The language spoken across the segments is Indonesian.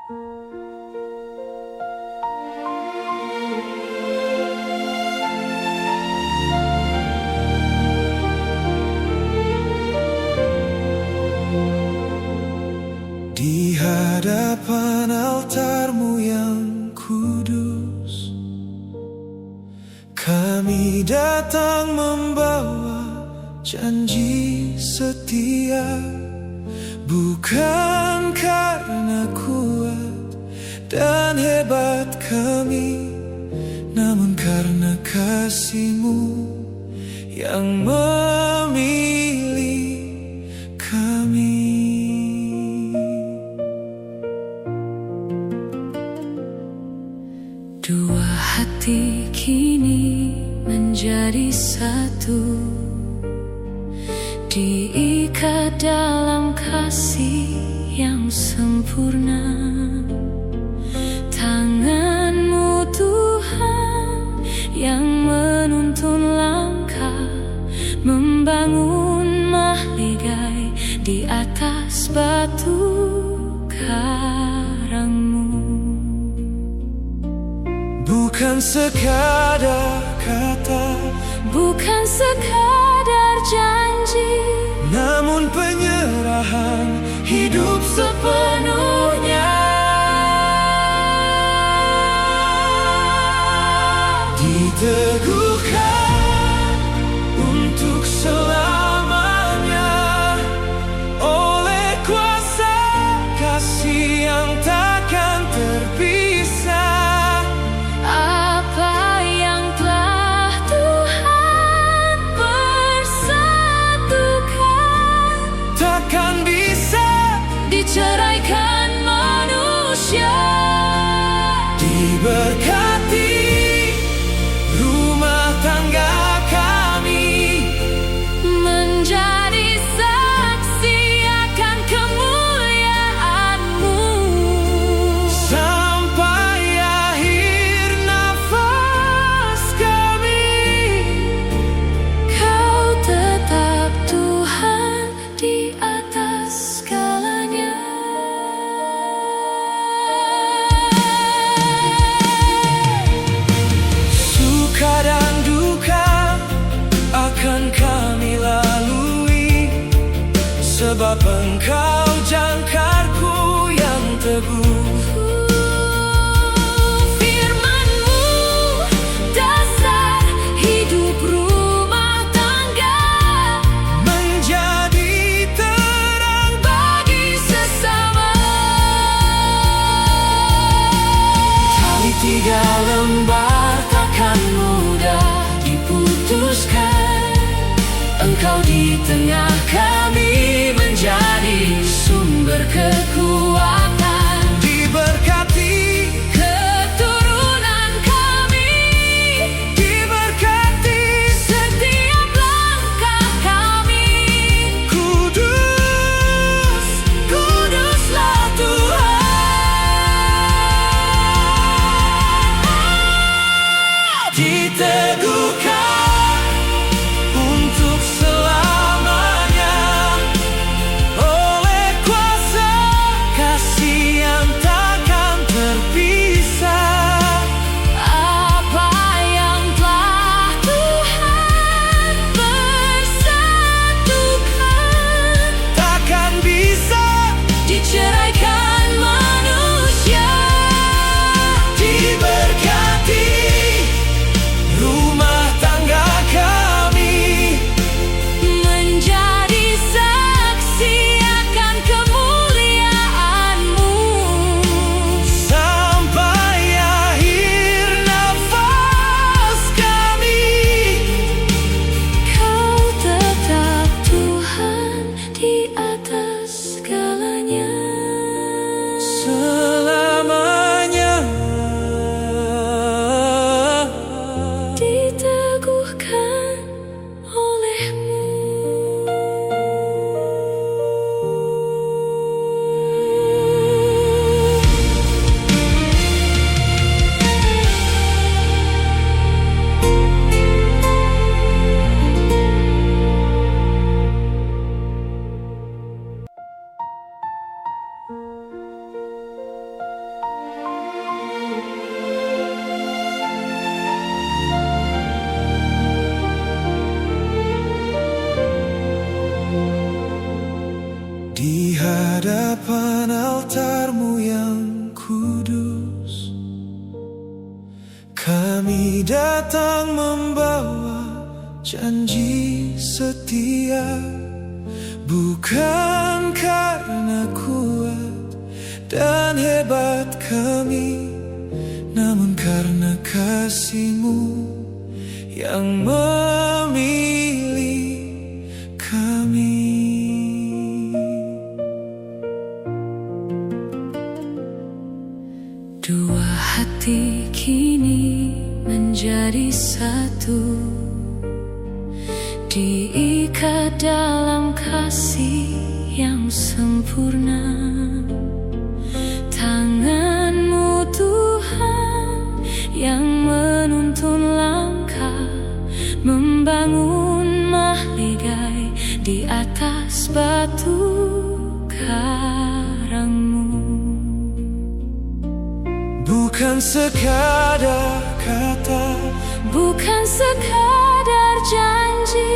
Di hadapan altarmu yang kudus, kami datang membawa janji setia, bukan karena kuat dan hebat kami, namun karena kasih-Mu yang memilih kami. Dua hati kini menjadi satu, diikat dalam kasih yang sempurna. Tangan-Mu Tuhan yang menuntun langkah, membangun mahligai di atas batu karang-Mu. Bukan sekadar kata, bukan sekadar janji, namun penyerahan hidup sepenuhnya. Diteguhkan untuk selamanya oleh kuasa kasih yang takkan terpisah. apa yang telah Tuhan persatukan Takkan bisa diceraikan manusia. diberkati rumah tangga kami, Menjadi saksi akan kemuliaan-Mu sampai akhir nafas kami. Kau tetap Tuhan di atas segalanya. Suka dan duka akan kami lalui, sebab Engkau jangkarku yang teguh. Firman-Mu dasar hidup rumah tangga, Menjadi terang bagi sesama. tali tiga lembar takkan mudah diputuskan. Engkau di tengah kami menjadi hadapan altar-Mu yang kudus. Kami datang membawa janji setia, bukan karena kuat dan hebat kami, namun karena kasih-Mu yang memilih kami. Dua hati kini menjadi satu, diikat dalam kasih yang sempurna. Tangan-Mu Tuhan yang menuntun langkah, membangun mahligai di atas batu karang-Mu. Bukan sekadar kata, bukan sekadar janji,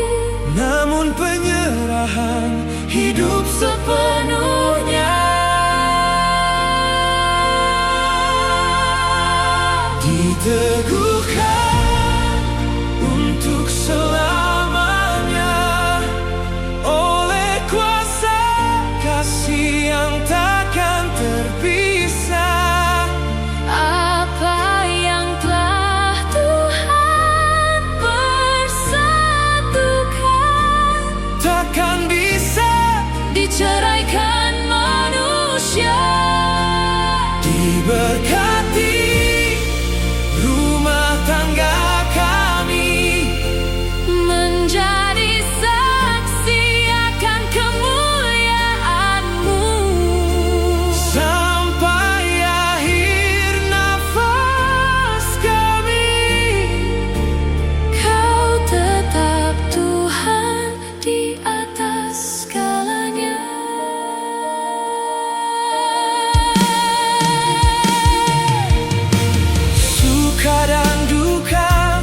namun penyerahan hidup sepenuhnya. Diteguhkan untuk selamanya oleh kuasa kasih yang takkan terpisah. apa yang telah Tuhan persatukan Takkan bisa diceraikan manusia. diberkati rumah tangga kami, Menjadi saksi akan kemuliaan-Mu. sampai akhir nafas kami. Kau tetap Tuhan di atas segalanya. Suka dan duka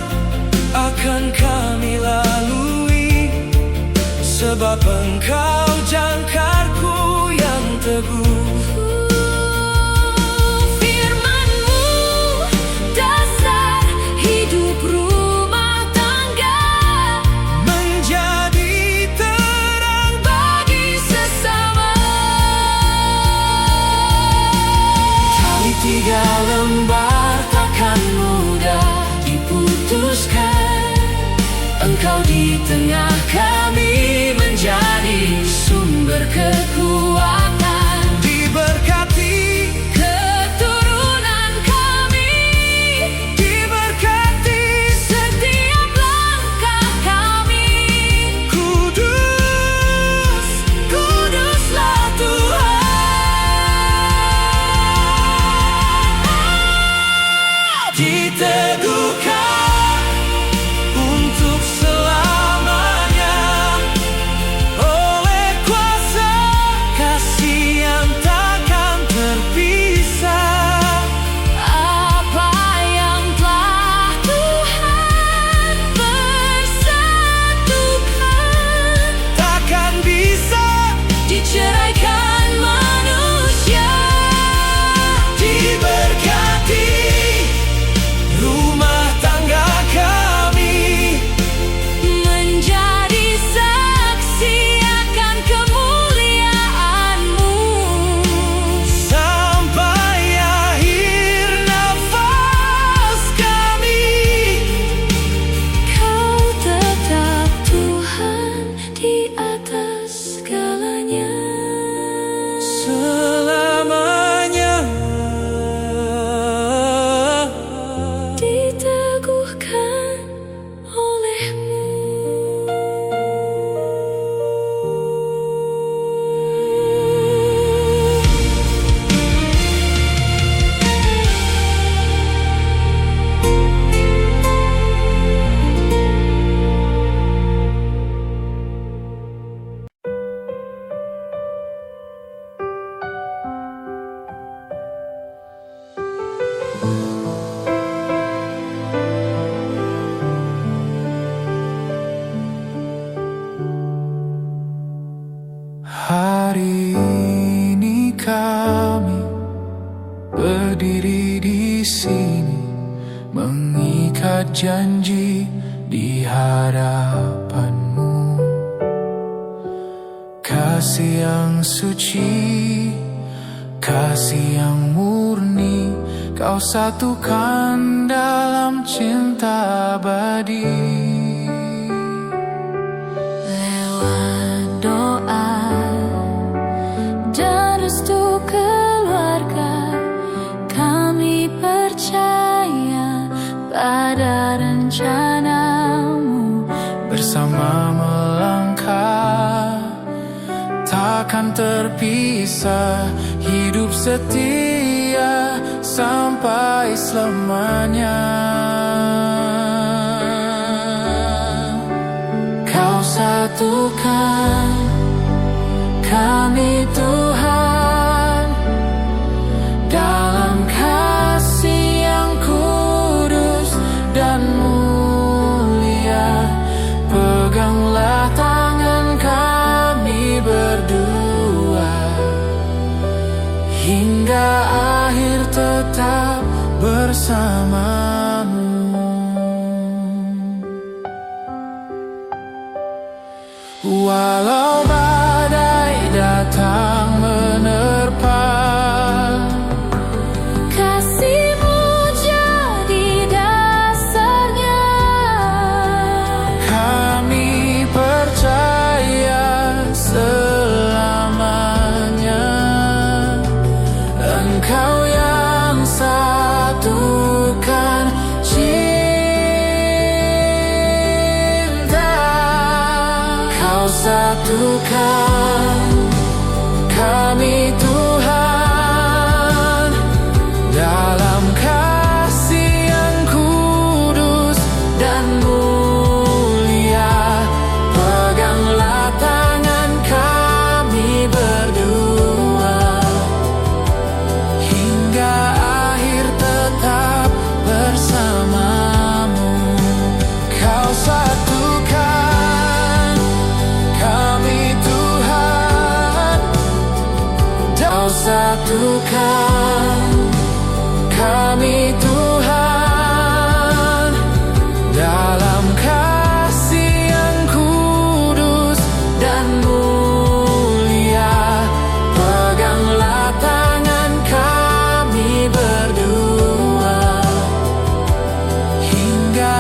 akan kami lalui, sebab Engkau jangkarku yang teguh. Firman-Mu dasar hidup rumah tangga, Menjadi terang bagi sesama. tali tiga lembar takkan mudah diputuskan. Engkau di tengah kami menjadi sumber kekuatan. Diberkati Keturunan kami, diberkati setiap langkah kami. kudus, kuduslah Tuhan. Diteguhkan untuk selamanya oleh kuasa kami berdiri di sini, mengikat janji di hadapanmu. Kasih yang suci, kasih yang murni, Kau satukan dalam cinta abadi. Lewat doa dan restu keluarga, kami percaya pada rencanamu. Bersama melangkah, takkan terpisah, hidup setia sampai selamanya. Kau satukan kami Tuhan dalam kasih yang kudus dan mulia. Peganglah tangan kami berdua, hingga akhir tetap bersamamu. Walau badai datang menerpa, Kasih-Mu jadi dasarnya. kami percaya selamanya. Engkau yang satukan cinta, Kau satukan kami Tuhan dalam kasih yang kudus dan mulia. Peganglah tangan kami berdua, hingga akhir tetap bersamamu. Kau satukan kami Tuhan, Kau satukan kami Tuhan dalam kasih yang kudus dan mulia. Peganglah tangan kami berdua, hingga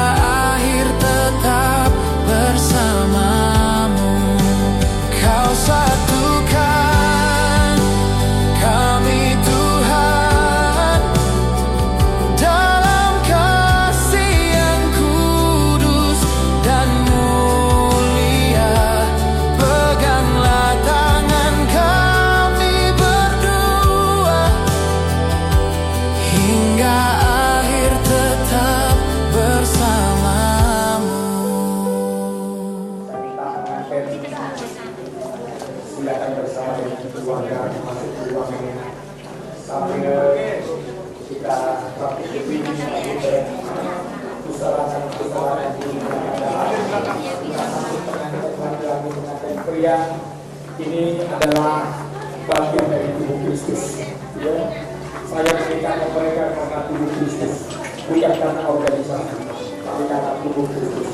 akhir tetap bersamamu. Kau satukan kami Tuhan dalam kasih yang kudus dan mulia. Peganglah tangan kami berdua, hingga akhir tetap bersamamu. Silakan bersama dengan keluarga masuk ke ruang ini sambil kita praktik ini pusarakan pria ini adalah bagian dari tubuh Kristus. Ya. Saya menikahkan mereka karena tubuh Kristus, bukan karena organisasi, tapi karena tubuh Kristus.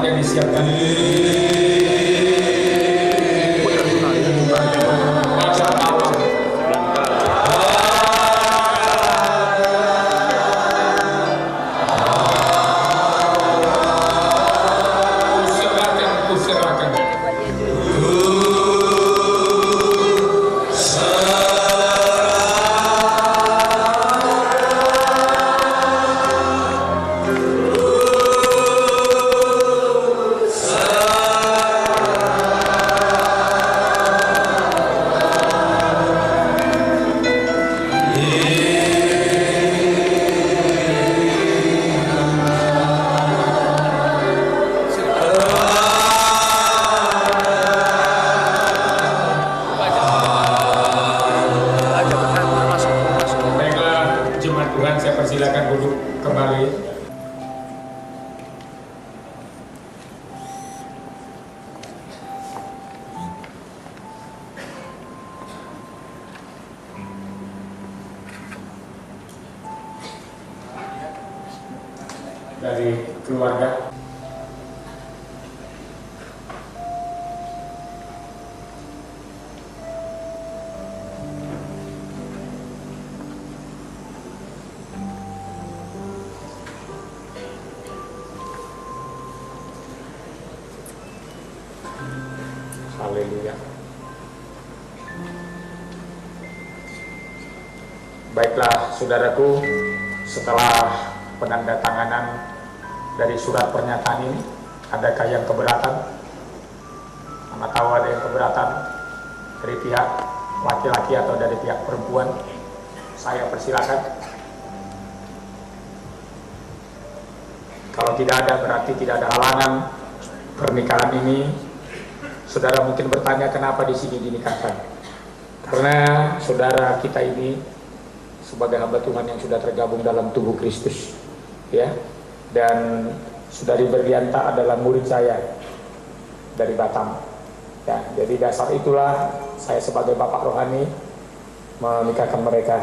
semuanya disiapkan. Baca awal. Serahkan. Tuhan, saya persilakan duduk kembali. Dari keluarga. Haleluya. Baiklah saudaraku, setelah penandatanganan dari surat pernyataan ini, adakah yang keberatan? Mana tahu ada yang keberatan dari pihak laki-laki atau dari pihak perempuan? Saya persilakan. Kalau tidak ada, berarti tidak ada halangan pernikahan ini. Saudara mungkin bertanya kenapa di sini dinikahkan? Karena saudara kita ini sebagai hamba Tuhan yang sudah tergabung dalam tubuh Kristus, ya. Dan Saudari Berlianta adalah murid saya dari Batam. Ya, jadi dasar itulah saya sebagai bapak rohani menikahkan mereka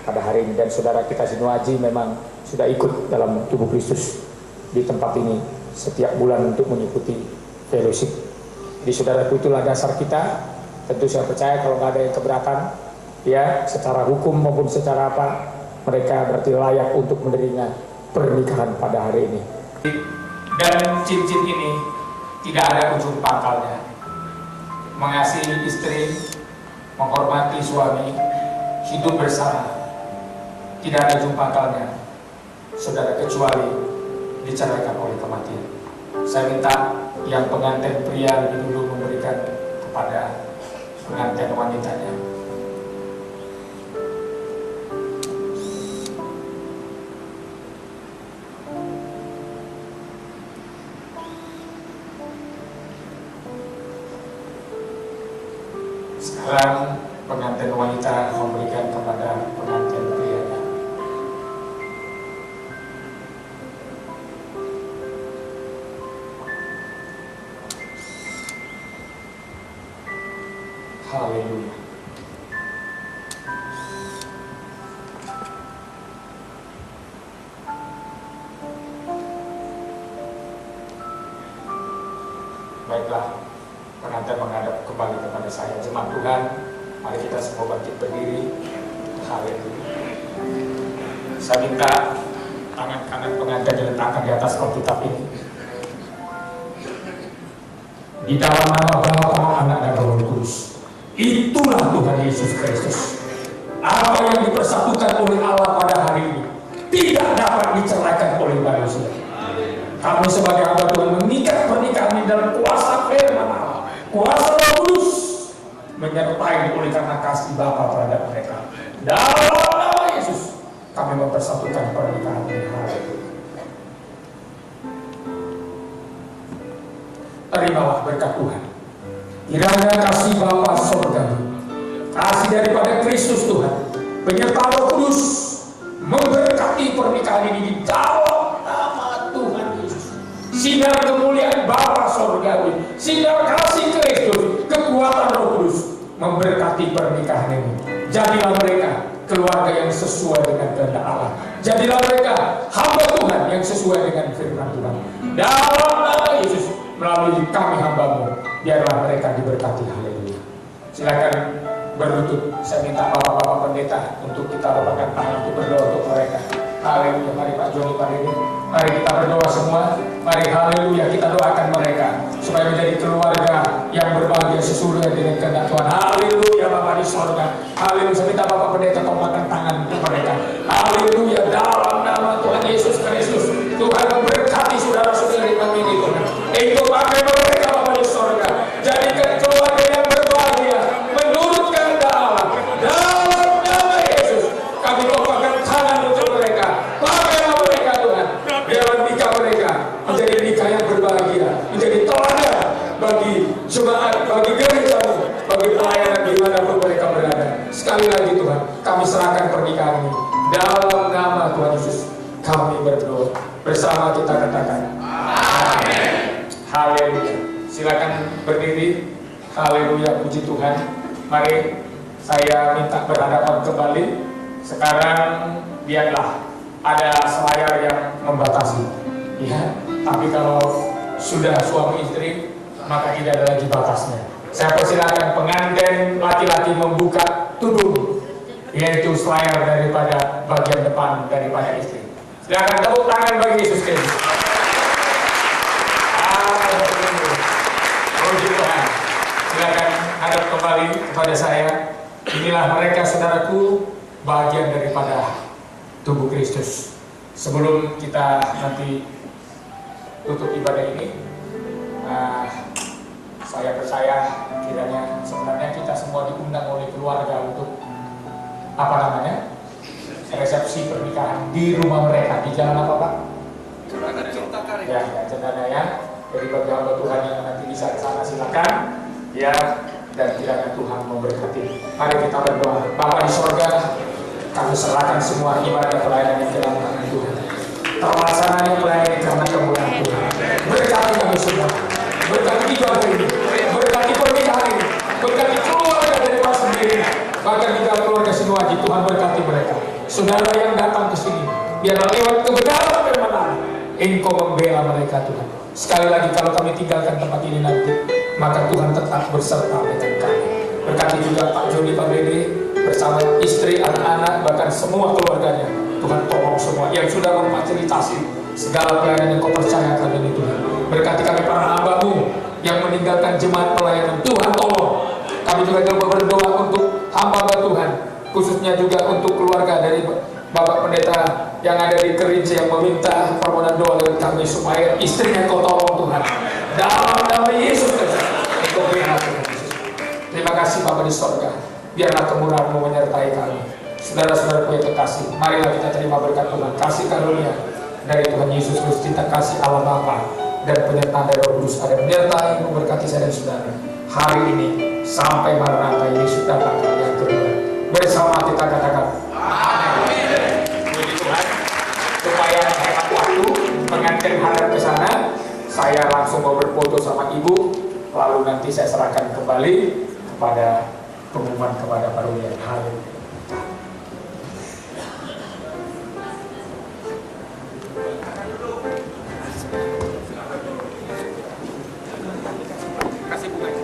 pada hari ini. Dan saudara kita Sinuaji memang sudah ikut dalam tubuh Kristus di tempat ini setiap bulan untuk mengikuti fellowship. Di saudaraku, itulah dasar kita. Tentu saya percaya kalau nggak ada yang keberatan, ya secara hukum maupun secara apa, mereka berarti layak untuk menerima pernikahan pada hari ini. Dan cincin ini tidak ada ujung pangkalnya. Mengasihi istri, menghormati suami, hidup bersama, tidak ada ujung pangkalnya, saudara, kecuali diceraikan oleh kematian. Saya minta yang pengantin pria lebih dulu memberikan kepada pengantin wanitanya. Sekarang pengantin wanita memberikan kepada pengantin prianya. Haleluya. Baiklah, pengantin menghadap kembali kepada saya. Jemaat Tuhan, mari kita semua bangkit berdiri. Haleluya. Saya minta tangan kanan pengantin diletakkan di atas Alkitab ini. Di dalam nama Bapa, Anak, dan Roh Kudus. Itulah Tuhan Yesus Kristus. Apa yang dipersatukan oleh Allah pada hari ini tidak dapat diceraikan oleh manusia. Kami sebagai hamba Tuhan mengikat pernikahan ini dalam kuasa firman Allah, kuasa Roh Kudus, menyertai oleh karena kasih Bapa terhadap mereka. Dalam nama Yesus, kami mempersatukan pernikahan ini hari ini. Terimalah berkat Tuhan. Kiranya kasih Bapa surgawi, kasih daripada Kristus Tuhan, penyerta Roh Kudus memberkati pernikahan ini di dalam nama Tuhan Yesus. Sinar kemuliaan Bapa surgawi, sinar kasih Kristus, kekuatan Roh Kudus memberkati pernikahan ini. Jadilah mereka keluarga yang sesuai dengan kehendak Allah. Jadilah mereka hamba Tuhan yang sesuai dengan firman Tuhan. Dalam nama nama Yesus, melalui kami hamba-Mu, biarlah mereka diberkati. Haleluya. Silakan berlutut. Saya minta Bapak-Bapak pendeta untuk kita letakkan tangan untuk berdoa untuk mereka. Haleluya. Mari Pak Joni, Pak Dede, mari kita berdoa semua. Mari haleluya, kita doakan mereka supaya menjadi keluarga yang berbahagia sesuai dengan kehendak Tuhan. Haleluya. Bapak di surga, haleluya. Saya minta Bapak pendeta tolongkan tangan untuk mereka. Haleluya. Dalam nama Tuhan Yesus Kristus, Tuhan memberkati saudara-saudari kami ini, Tuhan. Itu pakai mereka Bapak di surga, jadikan keluarga yang berbahagia menurut kehendak Allah. Dalam nama Yesus, kami tolongkan tangan untuk mereka. Pakailah mereka Tuhan, biarlah nikah mereka menjadi nikah yang berbahagia, menjadi teladan bagi jemaat, bagi gereja-Mu, bagi pelayanan dimanapun mereka berada. Sekali lagi Tuhan, kami serahkan pernikahan ini. Dalam nama Tuhan Yesus, kami berdoa. Bersama kita katakan amin. Haleluya. Silakan berdiri. Haleluya, puji Tuhan. Mari saya minta berhadapan kembali. Sekarang biarlah ada selayar yang membatasi, ya. Tapi kalau sudah suami istri, maka tidak ada lagi batasnya. Saya persilakan pengantin laki-laki membuka tudung, yaitu selayar daripada bagian depan daripada istri. Silakan tepuk tangan bagi Yesus Kristus. Puji Tuhan. Silakan hadap kembali kepada saya. Inilah mereka saudaraku, bagian daripada tubuh Kristus. Sebelum kita nanti tutup ibadah ini, saya percaya kiranya sebenarnya kita semua diundang oleh keluarga untuk apa namanya, resepsi pernikahan di rumah mereka. Di jalan apa Pak? Ya, Cendana. Jadi bagi hamba Tuhan yang nanti bisa ke sana silakan, ya, dan kiranya Tuhan memberkati. Mari kita berdoa. Bapa di sorga, kami serahkan semua ibadah pelayanan yang dalam tangan Tuhan. Terlaksananya pelayanan karena kemuliaan Tuhan. Berkati kami semua. Berkati ibadah ini. Berkati pernikahan ini. Berkati keluarga dari Pak sendiri. Bahkan juga keluarga Sinuaji, Tuhan berkati mereka. Saudara yang datang ke sini, biarlah lewat kebenaran firman-Mu, Engkau membela mereka Tuhan. Sekali lagi kalau kami tinggalkan tempat ini nanti, maka Tuhan tetap berserta dengan kami. Berkati juga Pak Joni, Pak Dede, bersama istri, anak-anak, bahkan semua keluarganya. Tuhan tolong semua yang sudah memfasilitasi segala pelayanan yang Kau percayakan ini Tuhan. Berkati kami para hamba-Mu yang meninggalkan jemaat pelayanan. Tuhan tolong. Kami juga berdoa untuk hamba-hamba Tuhan, khususnya juga untuk keluarga dari Bapak Pendeta yang ada di Kerinci yang meminta permohonan doa dari kami supaya istrinya Kau tolong Tuhan. Dalam nama Yesus Kristus, Engkau berikan Tuhan. Terima kasih Bapa di sorga. Biarlah kemurahan-Mu menyertai kami. Saudara-saudaraku yang terkasih, marilah kita terima berkat Tuhan. Kasih karunia dari Tuhan Yesus Kristus, cinta kasih Allah Bapa dan penyertaan dari Roh Kudus ada menyertai memberkati saya dan saudara hari ini sampai Maranatha Yesus datang yang kedua. Bersama kita katakan amin. Puji Tuhan. Supaya hemat waktu, pengantin hadap ke sana, saya langsung mau berfoto sama ibu, lalu nanti saya serahkan kembali kepada pengumuman kepada Pak Rulian. Haleluya. Kasih bunganya.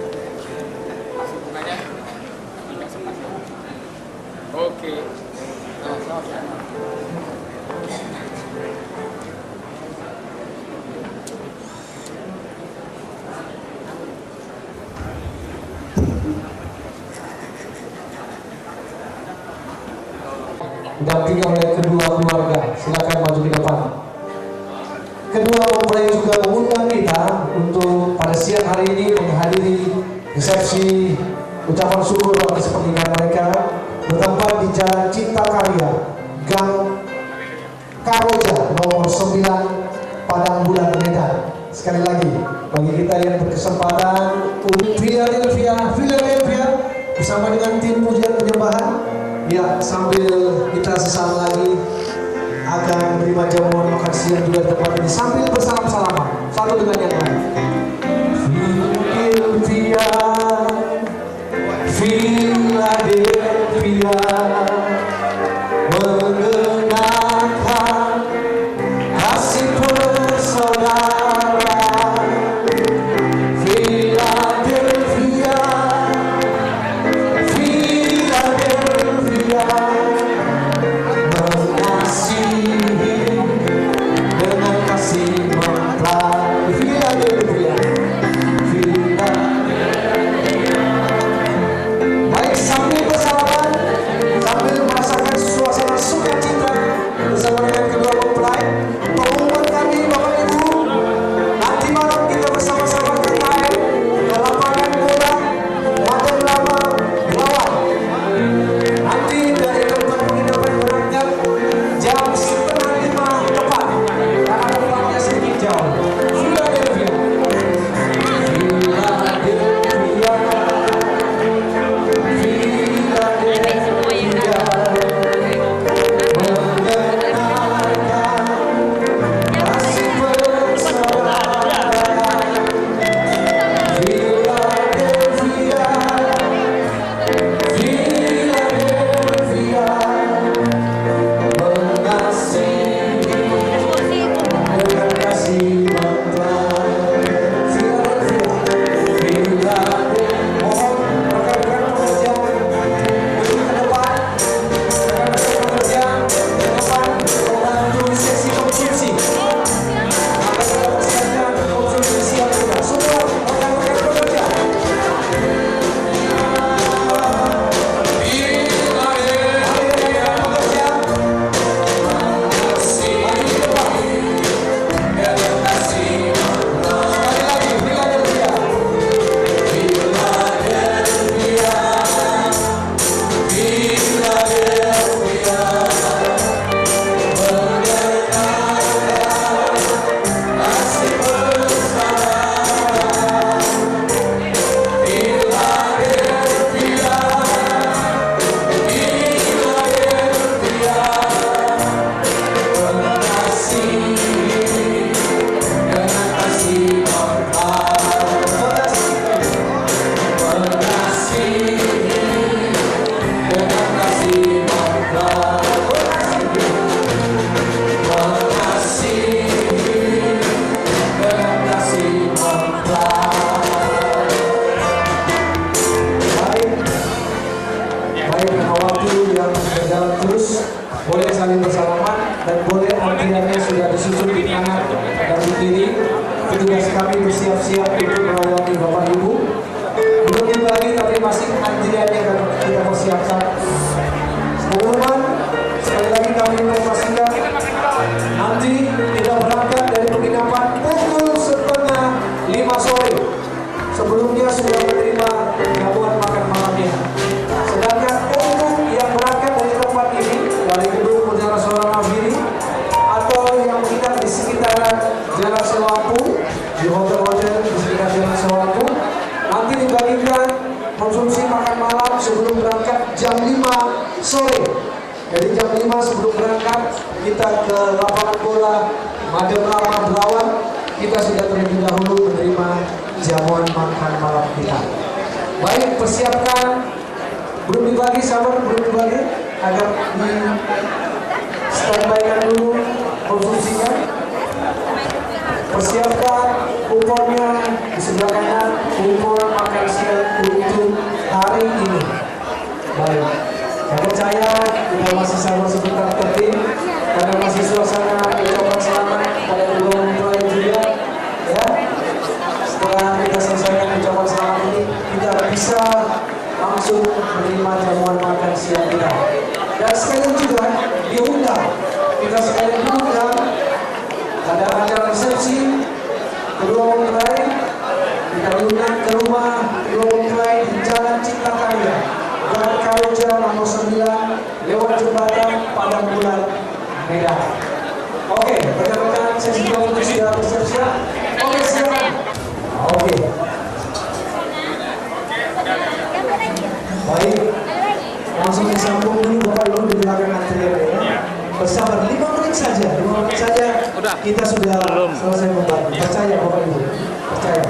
Oke. didampingi oleh kedua keluarga. Silakan maju ke depan. Kedua mempelai juga mengundang kita untuk pada siang hari ini menghadiri resepsi ucapan syukur atas pernikahan mereka bertempat di Jalan Cinta Karya, Gang Karoja nomor 9, Padang Bulan, Medan. Sekali lagi bagi kita yang berkesempatan untuk Philadelphia bersama dengan tim pujian penyembahan, ya, sambil kita sesaat lagi akan menerima jamuan makan siang juga di tempat ini sambil bersalam-salaman satu dengan yang lain. Philadelphia mengenangkan kasih persaudaraan petugas kami bersiap-siap untuk melayani Bapak Ibu. Belum dibagi tapi masih antriannya akan kita persiapkan. Pengumuman sekali lagi kami informasikan nanti kita berangkat dari penginapan pukul 4:30 sore. Sebelumnya sudah menerima jamuan makan malamnya. Sedangkan untuk yang berangkat dari tempat ini dari gedung Mutiara Sora Naviri atau yang menginap di sekitaran Jalan Sewaku, di hotel-hotel di sekitar Jalan Sewaku, nanti dibagikan konsumsi makan malam sebelum berangkat jam 5 sore. Jadi jam 5 sebelum berangkat kita ke lapangan bola Madem Lama Belawan, kita sudah terlebih dahulu menerima jamuan makan malam kita. Baik, persiapkan, belum dibagi, sabar, belum dibagi, agar di standby-kan dulu konsumsinya. Persiapkan kuponnya di sebelah kanan, kupon makan siang untuk hari ini. Baik, saya percaya kita masih sabar sebentar tertib karena masih suasana ucapan selamat pada kedua mempelai juga, ya. Setelah kita selesaikan ucapan selamat ini, kita bisa langsung menerima jamuan makan siang kita. Dan sekalian juga diundang, kita sekalian diundang pada acara resepsi kedua mempelai. Kita diundang ke rumah kedua mempelai di Jalan Cipta Karya, Jalan Karoja nomor 9, lewat jembatan Padang Bulan, Medan. Oke, rekan-rekan sesi untuk sudah bersiap-siap. Oke, silakan. Oke. Baik, langsung disambung dulu Bapak Ibu di belakang antrian ya. Bersabar 5 menit saja, 5 menit saja kita sudah selesai membantu. Percaya Bapak Ibu, percaya.